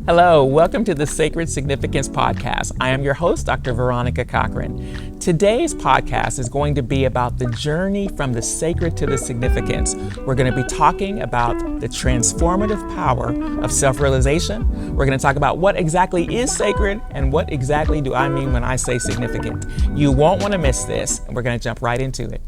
Hello, welcome to the Sacred Significance Podcast. I am your host, Dr. Veronica Cochran. Today's podcast is going to be about the journey from the sacred to the significance. We're going to be talking about the transformative power of self-realization. We're going to talk about what exactly is sacred and what exactly do I mean when I say significant. You won't want to miss this, and we're going to jump right into it.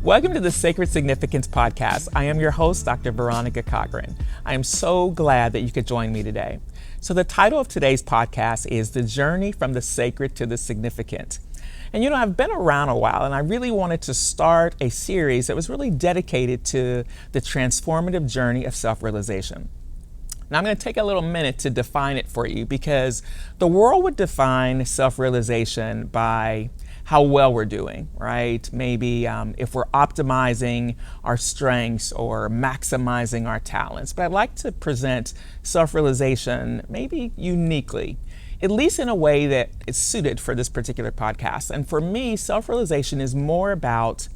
Welcome to the Sacred Significance Podcast. I am your host, Dr. Veronica Cochran. I am so glad that you could join me today. So the title of today's podcast is The Journey from the Sacred to the Significant. And you know, I've been around a while and I really wanted to start a series that was really dedicated to the transformative journey of self-realization. Now I'm going to take a little minute to define it for you because the world would define self-realization by how well we're doing, right? Maybe if we're optimizing our strengths or maximizing our talents. But I'd like to present self-realization maybe uniquely, at least in a way that is suited for this particular podcast. And for me, self-realization is more about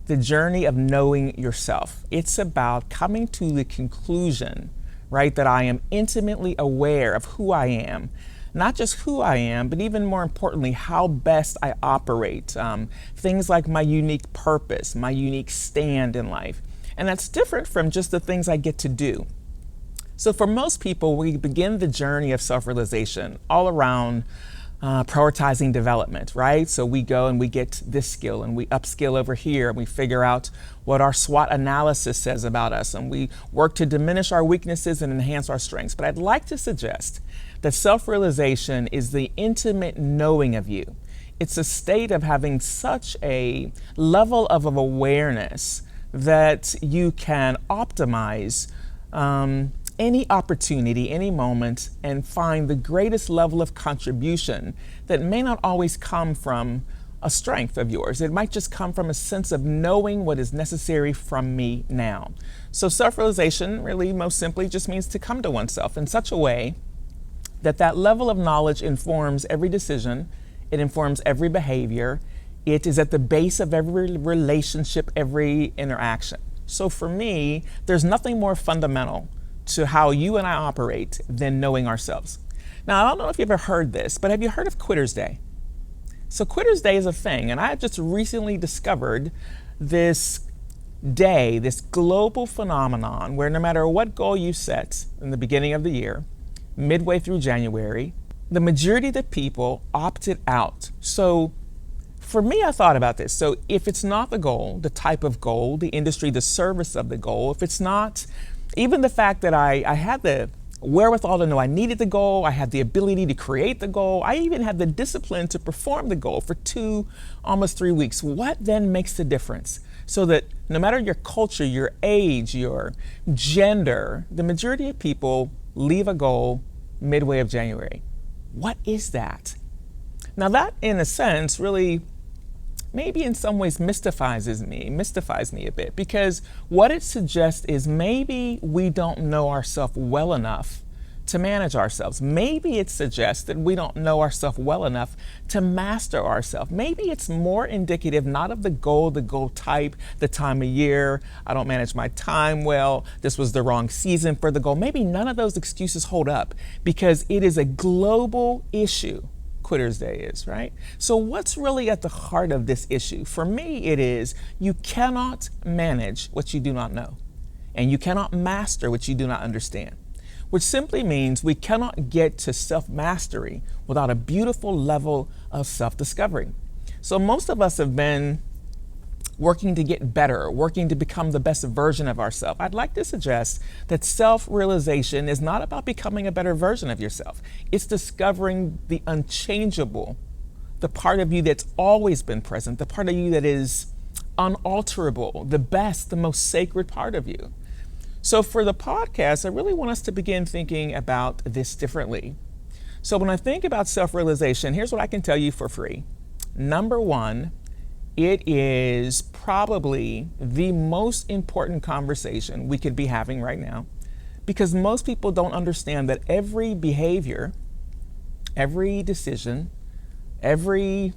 the journey of knowing yourself. It's about coming to the conclusion, right, that I am intimately aware of who I am. Not just who I am, but even more importantly, how best I operate. Things like my unique purpose, my unique stand in life. And that's different from just the things I get to do. So for most people, we begin the journey of self-realization all around prioritizing development, right? So we go and we get this skill and we upskill over here and we figure out what our SWOT analysis says about us and we work to diminish our weaknesses and enhance our strengths. But I'd like to suggest that self-realization is the intimate knowing of you. It's a state of having such a level of awareness that you can optimize any opportunity, any moment, and find the greatest level of contribution that may not always come from a strength of yours. It might just come from a sense of knowing what is necessary from me now. So self-realization really most simply just means to come to oneself in such a way that that level of knowledge informs every decision, it informs every behavior, it is at the base of every relationship, every interaction. So for me, there's nothing more fundamental to how you and I operate than knowing ourselves. Now, I don't know if you've ever heard this, but have you heard of Quitter's Day? So Quitter's Day is a thing, and I just recently discovered this day, this global phenomenon where no matter what goal you set in the beginning of the year, midway through January, the majority of the people opted out. So for me, I thought about this. So if it's not the goal, the type of goal, the industry, the service of the goal, if it's not even the fact that I had the wherewithal to know I needed the goal, I had the ability to create the goal, I even had the discipline to perform the goal for almost 3 weeks. What then makes the difference? So that no matter your culture, your age, your gender, the majority of people leave a goal midway of January. What is that? Now that, in a sense, really maybe in some ways mystifies me a bit, because what it suggests is maybe we don't know ourselves well enough to manage ourselves. Maybe it suggests that we don't know ourselves well enough to master ourselves. Maybe it's more indicative not of the goal type, the time of year, I don't manage my time well, this was the wrong season for the goal. Maybe none of those excuses hold up because it is a global issue. Quitter's Day is, right? So what's really at the heart of this issue? For me, it is you cannot manage what you do not know, and you cannot master what you do not understand, which simply means we cannot get to self-mastery without a beautiful level of self-discovery. So most of us have been working to get better, working to become the best version of ourselves. I'd like to suggest that self-realization is not about becoming a better version of yourself. It's discovering the unchangeable, the part of you that's always been present, the part of you that is unalterable, the best, the most sacred part of you. So for the podcast, I really want us to begin thinking about this differently. So when I think about self-realization, here's what I can tell you for free. Number one, it is probably the most important conversation we could be having right now, because most people don't understand that every behavior, every decision, every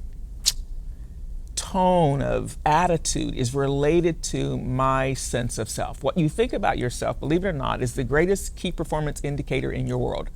tone of attitude is related to my sense of self. What you think about yourself, believe it or not, is the greatest key performance indicator in your world.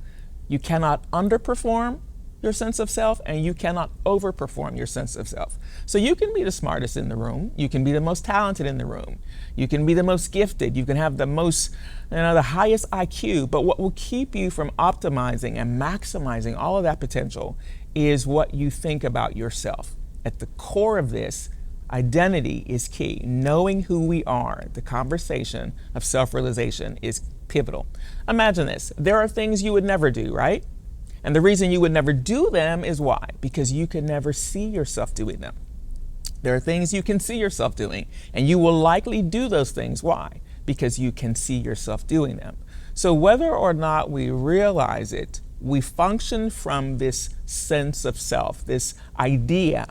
You cannot underperform your sense of self, and you cannot overperform your sense of self. So you can be the smartest in the room, you can be the most talented in the room, you can be the most gifted, you can have the most, the highest IQ, but what will keep you from optimizing and maximizing all of that potential is what you think about yourself. At the core of this, identity is key. Knowing who we are, the conversation of self-realization is pivotal. Imagine this, there are things you would never do, right? And the reason you would never do them is why? Because you could never see yourself doing them. There are things you can see yourself doing, and you will likely do those things. Why? Because you can see yourself doing them. So whether or not we realize it, we function from this sense of self, this idea.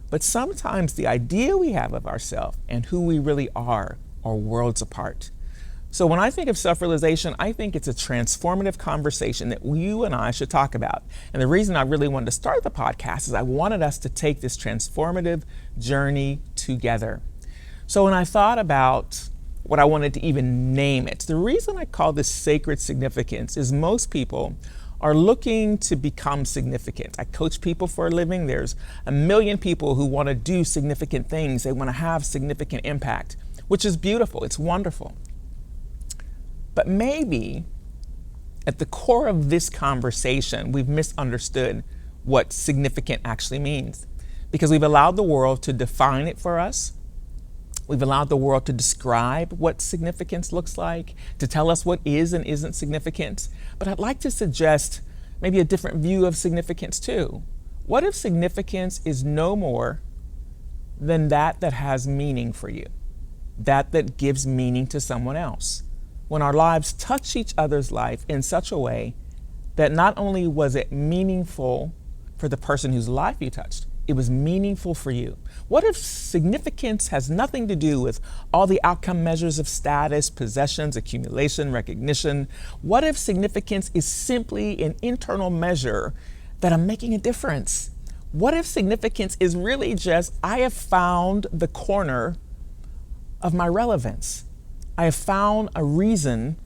But sometimes the idea we have of ourselves and who we really are worlds apart. So when I think of self-realization, I think it's a transformative conversation that you and I should talk about. And the reason I really wanted to start the podcast is I wanted us to take this transformative journey together. So when I thought about what I wanted to even name it, the reason I call this sacred significance is most people are looking to become significant. I coach people for a living. There's a million people who want to do significant things. They want to have significant impact, which is beautiful. It's wonderful. But maybe at the core of this conversation, we've misunderstood what significant actually means, because we've allowed the world to define it for us. We've allowed the world to describe what significance looks like, to tell us what is and isn't significant. But I'd like to suggest maybe a different view of significance too. What if significance is no more than that has meaning for you, that gives meaning to someone else? When our lives touch each other's life in such a way that not only was it meaningful for the person whose life you touched, it was meaningful for you. What if significance has nothing to do with all the outcome measures of status, possessions, accumulation, recognition? What if significance is simply an internal measure that I'm making a difference? What if significance is really just, I have found the corner of my relevance? I have found a reason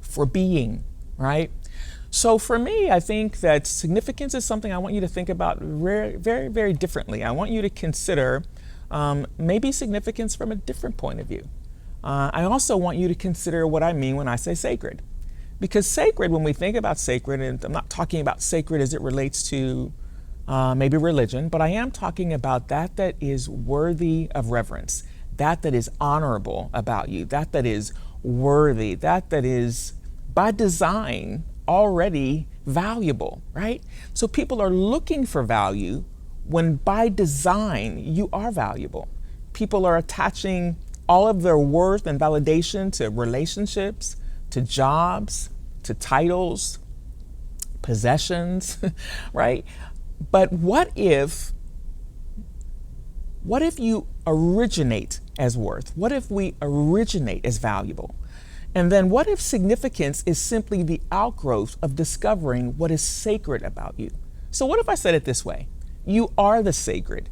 for being, right? So for me, I think that significance is something I want you to think about very, very, very differently. I want you to consider maybe significance from a different point of view. I also want you to consider what I mean when I say sacred. Because sacred, when we think about sacred, and I'm not talking about sacred as it relates to maybe religion, but I am talking about that is worthy of reverence, that is honorable about you, that is worthy, that is by design already valuable, right? So people are looking for value when by design you are valuable. People are attaching all of their worth and validation to relationships, to jobs, to titles, possessions, right? But what if you originate as worth? What if we originate as valuable? And then what if significance is simply the outgrowth of discovering what is sacred about you? So what if I said it this way? You are the sacred.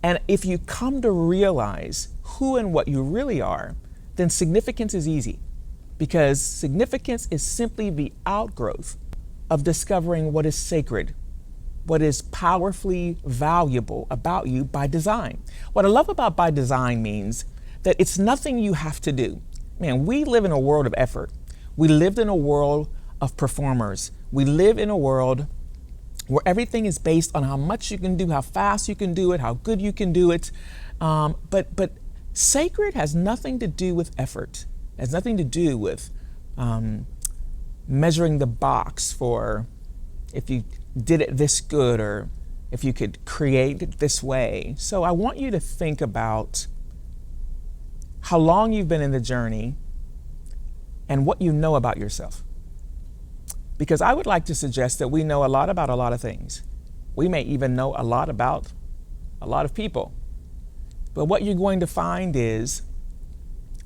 And if you come to realize who and what you really are, then significance is easy, because significance is simply the outgrowth of discovering what is sacred, what is powerfully valuable about you by design. What I love about by design means that it's nothing you have to do. Man, we live in a world of effort. We lived in a world of performers. We live in a world where everything is based on how much you can do, how fast you can do it, how good you can do it. But sacred has nothing to do with effort. It has nothing to do with measuring the box for if you did it this good or if you could create it this way. So I want you to think about how long you've been in the journey and what you know about yourself. Because I would like to suggest that we know a lot about a lot of things. We may even know a lot about a lot of people. But what you're going to find is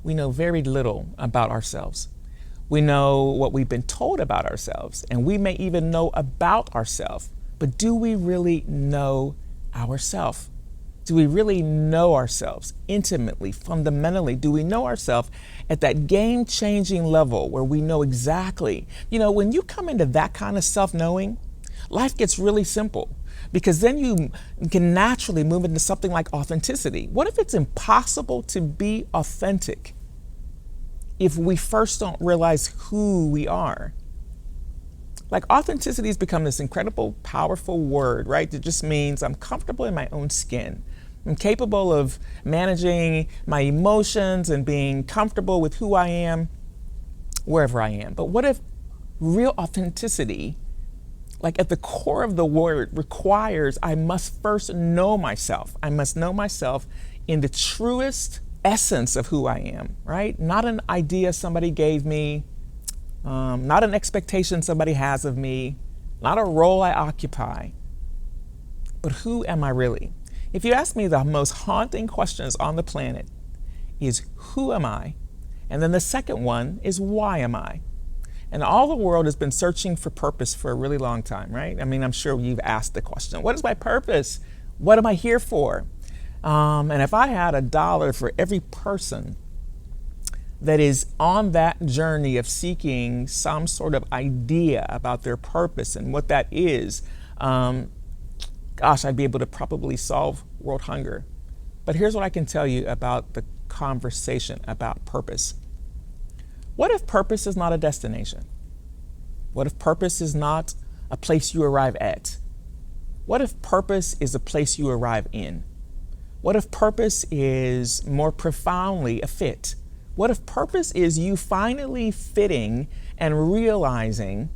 we know very little about ourselves. We know what we've been told about ourselves, and we may even know about ourselves. But do we really know ourselves? Do we really know ourselves intimately, fundamentally? Do we know ourselves at that game-changing level where we know exactly? When you come into that kind of self-knowing, life gets really simple, because then you can naturally move into something like authenticity. What if it's impossible to be authentic if we first don't realize who we are? Like, authenticity has become this incredible, powerful word, right? It just means I'm comfortable in my own skin. I'm capable of managing my emotions and being comfortable with who I am wherever I am. But what if real authenticity, like at the core of the word, requires I must first know myself. I must know myself in the truest essence of who I am, right? Not an idea somebody gave me, not an expectation somebody has of me, not a role I occupy, but who am I really? If you ask me, the most haunting questions on the planet is who am I? And then the second one is why am I? And all the world has been searching for purpose for a really long time, right? I mean, I'm sure you've asked the question, what is my purpose? What am I here for? And if I had $1 for every person that is on that journey of seeking some sort of idea about their purpose and what that is, I'd be able to probably solve world hunger. But here's what I can tell you about the conversation about purpose. What if purpose is not a destination? What if purpose is not a place you arrive at? What if purpose is a place you arrive in? What if purpose is more profoundly a fit? What if purpose is you finally fitting and realizing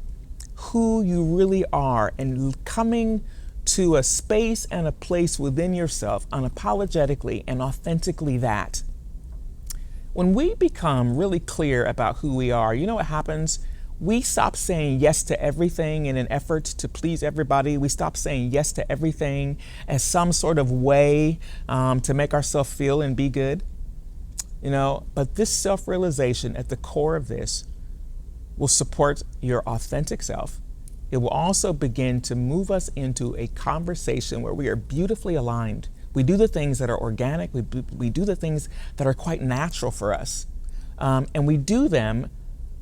who you really are and coming to a space and a place within yourself unapologetically and authentically that? When we become really clear about who we are, you know what happens? We stop saying yes to everything in an effort to please everybody. We stop saying yes to everything as some sort of way to make ourselves feel and be good. But this self-realization at the core of this will support your authentic self. It will also begin to move us into a conversation where we are beautifully aligned. We do the things that are organic. We do the things that are quite natural for us. And we do them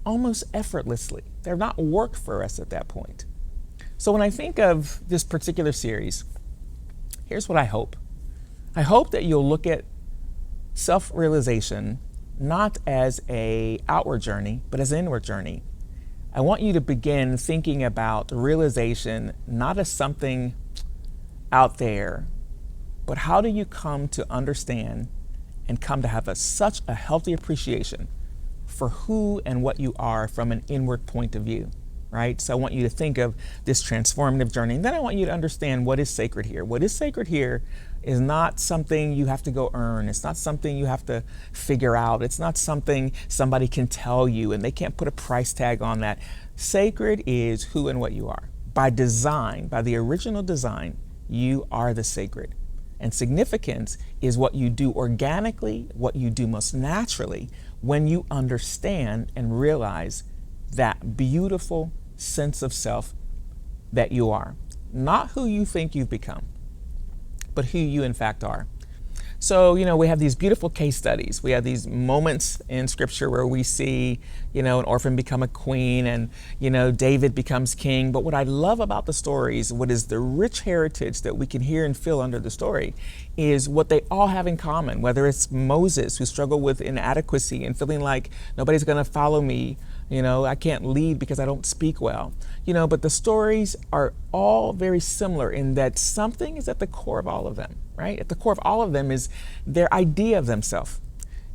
almost effortlessly. They're not work for us at that point. So when I think of this particular series, here's what I hope. I hope that you'll look at self-realization not as an outward journey, but as an inward journey. I want you to begin thinking about realization not as something out there, but how do you come to understand and come to have such a healthy appreciation for who and what you are from an inward point of view, right? So I want you to think of this transformative journey. And then I want you to understand what is sacred here. What is sacred here is not something you have to go earn. It's not something you have to figure out. It's not something somebody can tell you and they can't put a price tag on that. Sacred is who and what you are. By design, by the original design, you are the sacred. And significance is what you do organically, what you do most naturally when you understand and realize that beautiful sense of self that you are. Not who you think you've become, but who you in fact are. So, we have these beautiful case studies. We have these moments in scripture where we see, an orphan become a queen and, David becomes king. But what I love about the stories, what is the rich heritage that we can hear and feel under the story, is what they all have in common, whether it's Moses, who struggled with inadequacy and feeling like nobody's going to follow me. I can't lead because I don't speak well. But the stories are all very similar in that something is at the core of all of them, right? At the core of all of them is their idea of themselves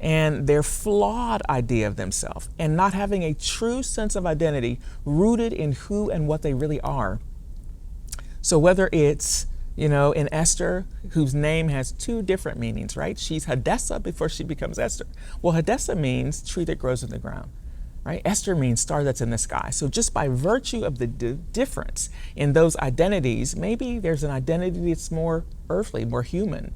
and their flawed idea of themselves and not having a true sense of identity rooted in who and what they really are. So whether it's, In Esther, whose name has two different meanings, right? She's Hadassah before she becomes Esther. Well, Hadassah means tree that grows in the ground, right? Esther means star that's in the sky. So just by virtue of the difference in those identities, maybe there's an identity that's more earthly, more human,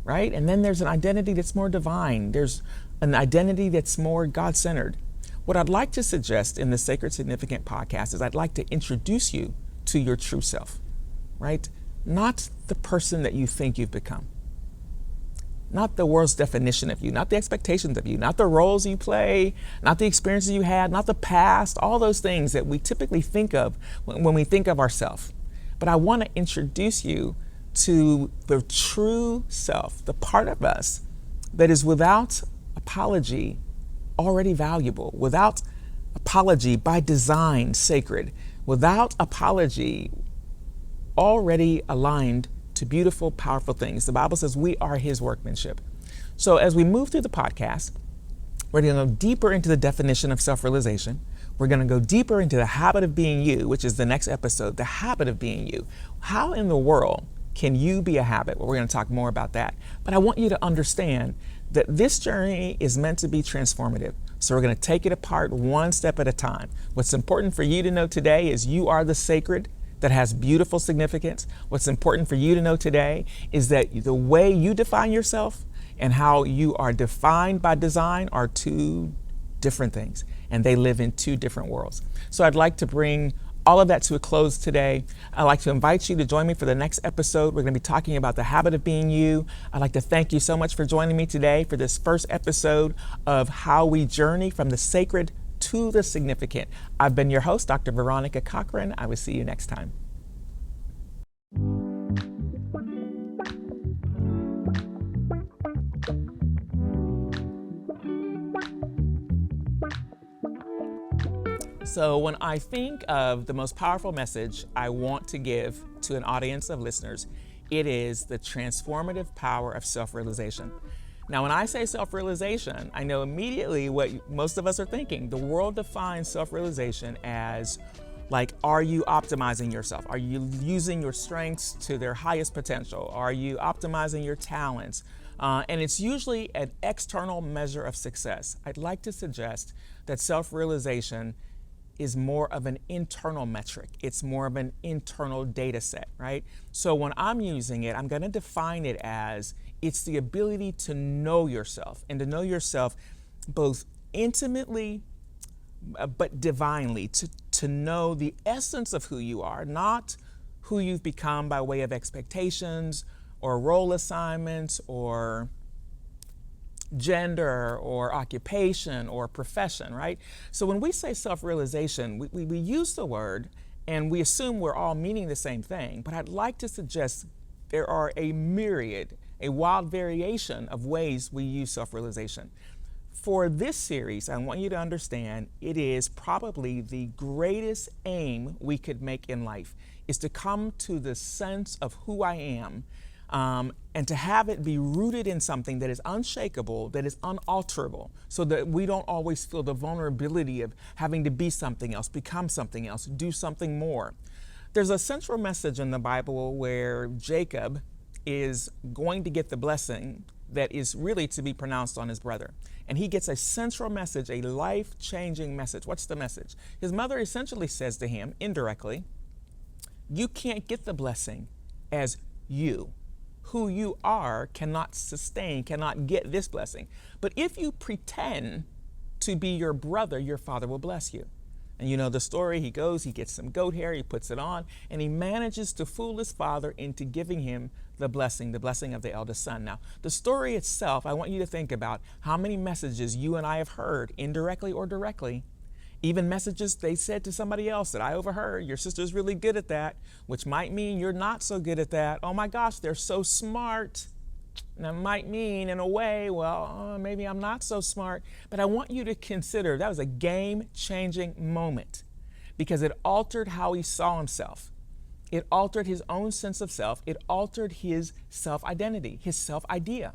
right? And then there's an identity that's more divine. There's an identity that's more God-centered. What I'd like to suggest in the Sacred Significant podcast is I'd like to introduce you to your true self, right? Not the person that you think you've become. Not the world's definition of you, not the expectations of you, not the roles you play, not the experiences you had, not the past, all those things that we typically think of when we think of ourselves. But I want to introduce you to the true self, the part of us that is without apology already valuable, without apology by design sacred, without apology already aligned to beautiful, powerful things. The Bible says we are his workmanship. So as we move through the podcast, we're going to go deeper into the definition of self-realization. We're going to go deeper into the habit of being you, which is the next episode, the habit of being you. How in the world can you be a habit? Well, we're going to talk more about that. But I want you to understand that this journey is meant to be transformative. So we're going to take it apart one step at a time. What's important for you to know today is you are the sacred that has beautiful significance. What's important for you to know today is that the way you define yourself and how you are defined by design are two different things, and they live in two different worlds. So I'd like to bring all of that to a close today. I'd like to invite you to join me for the next episode. We're going to be talking about the habit of being you. I'd like to thank you so much for joining me today for this first episode of how we journey from the sacred to the significant. I've been your host, Dr. Veronica Cochran. I will see you next time. So when I think of the most powerful message I want to give to an audience of listeners, it is the transformative power of self-realization. Now, when I say self-realization, I know immediately what most of us are thinking. The world defines self-realization as, like, are you optimizing yourself? Are you using your strengths to their highest potential? Are you optimizing your talents? And it's usually an external measure of success. I'd like to suggest that self-realization is more of an internal metric. It's more of an internal data set, right? So when I'm using it, I'm going to define it as it's the ability to know yourself, and to know yourself both intimately but divinely, to know the essence of who you are, not who you've become by way of expectations or role assignments or gender or occupation or profession, right? So when we say self-realization, we use the word and we assume we're all meaning the same thing, but I'd like to suggest there are a myriad, a wild variation of ways we use self-realization. For this series, I want you to understand it is probably the greatest aim we could make in life, is to come to the sense of who I am, and to have it be rooted in something that is unshakable, that is unalterable, so that we don't always feel the vulnerability of having to be something else, become something else, do something more. There's a central message in the Bible where Jacob is going to get the blessing that is really to be pronounced on his brother. And he gets a central message, a life-changing message. What's the message? His mother essentially says to him, indirectly, you can't get the blessing as you. Who you are cannot sustain, cannot get this blessing. But if you pretend to be your brother, your father will bless you. And you know the story. He goes, he gets some goat hair, he puts it on, and he manages to fool his father into giving him the blessing of the eldest son. Now, the story itself, I want you to think about how many messages you and I have heard, indirectly or directly, even messages they said to somebody else that I overheard. Your sister's really good at that, which might mean you're not so good at that. Oh my gosh, they're so smart. And that might mean, in a way, well, maybe I'm not so smart. But I want you to consider that was a game-changing moment because it altered how he saw himself. It altered his own sense of self. It altered his self-identity, his self-idea.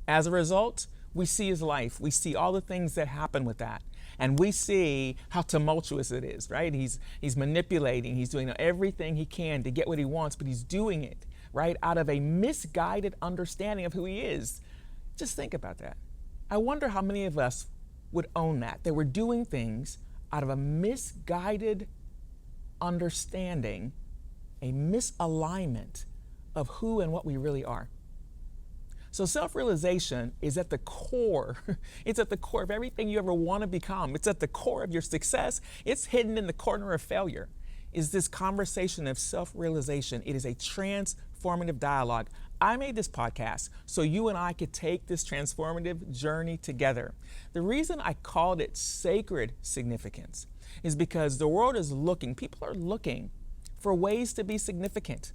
As a result, We see his life. We see all the things that happen with that. And we see how tumultuous it is, right? He's manipulating. He's doing everything he can to get what he wants, but he's doing it, right, out of a misguided understanding of who he is. Just think about that. I wonder how many of us would own that we're doing things out of a misguided understanding, a misalignment of who and what we really are. So self-realization is at the core. It's at the core of everything you ever want to become. It's at the core of your success. It's hidden in the corner of failure. Is this conversation of self-realization. It is a transformative dialogue. I made this podcast so you and I could take this transformative journey together. The reason I called it sacred significance is because the world is looking, people are looking for ways to be significant,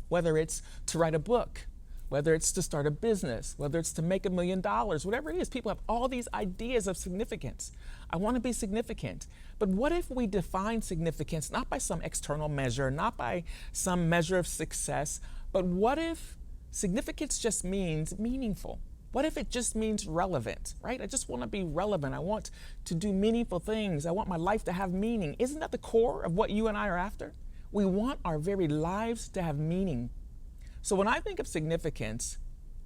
whether it's to write a book, whether it's to start a business, whether it's to make $1 million, whatever it is. People have all these ideas of significance. I want to be significant. But what if we define significance not by some external measure, not by some measure of success, but what if significance just means meaningful? What if it just means relevant, right? I just want to be relevant. I want to do meaningful things. I want my life to have meaning. Isn't that the core of what you and I are after? We want our very lives to have meaning. So when I think of significance,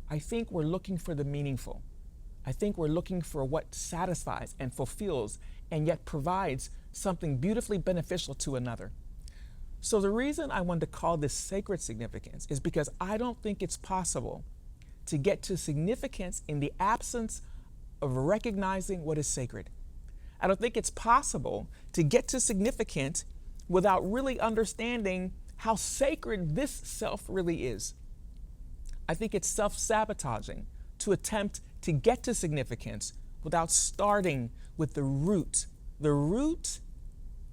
I think we're looking for the meaningful. I think we're looking for what satisfies and fulfills and yet provides something beautifully beneficial to another. So the reason I wanted to call this sacred significance is because I don't think it's possible to get to significance in the absence of recognizing what is sacred. I don't think it's possible to get to significance without really understanding how sacred this self really is. I think it's self-sabotaging to attempt to get to significance without starting with the root. The root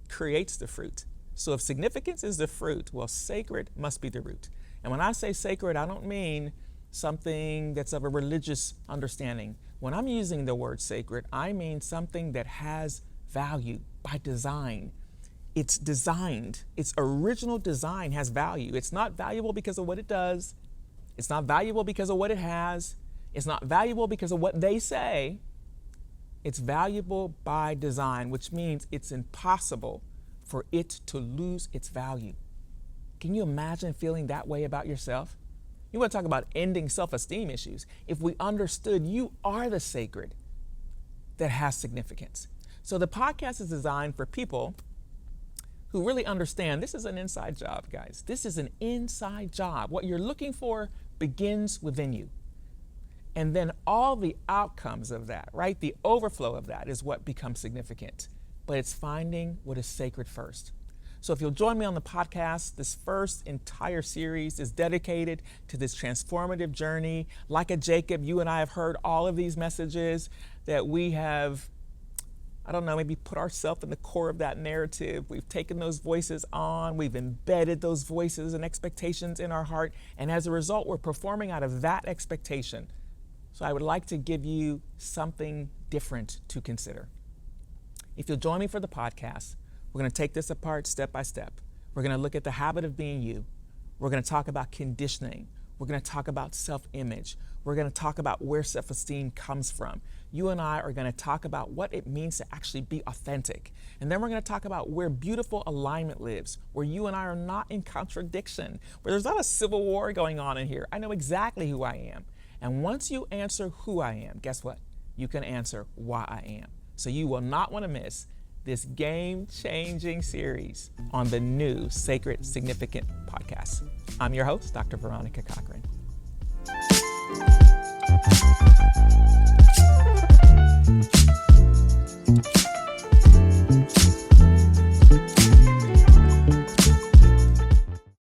creates the fruit. So if significance is the fruit, well, sacred must be the root. And when I say sacred, I don't mean something that's of a religious understanding. When I'm using the word sacred, I mean something that has value by design. It's designed, its original design has value. It's not valuable because of what it does. It's not valuable because of what it has. It's not valuable because of what they say. It's valuable by design, which means it's impossible for it to lose its value. Can you imagine feeling that way about yourself? You want to talk about ending self-esteem issues. If we understood you are the sacred that has significance. So the podcast is designed for people who really understand this is an inside job, guys. This is an inside job. What you're looking for begins within you. And then all the outcomes of that, right? The overflow of that is what becomes significant. But it's finding what is sacred first. So if you'll join me on the podcast, this first entire series is dedicated to this transformative journey. Like a Jacob, you and I have heard all of these messages that we have, I don't know, maybe put ourselves in the core of that narrative. We've taken those voices on, we've embedded those voices and expectations in our heart, and as a result, we're performing out of that expectation. So I would like to give you something different to consider. If you'll join me for the podcast, we're going to take this apart step by step. We're going to look at the habit of being you. We're going to talk about conditioning. We're going to talk about self-image. We're going to talk about where self-esteem comes from. You and I are going to talk about what it means to actually be authentic. And then we're going to talk about where beautiful alignment lives, where you and I are not in contradiction, where there's not a civil war going on in here. I know exactly who I am. And once you answer who I am, guess what? You can answer why I am. So you will not want to miss this game-changing series on the new Sacred Significant podcast. I'm your host, Dr. Veronica Cochran.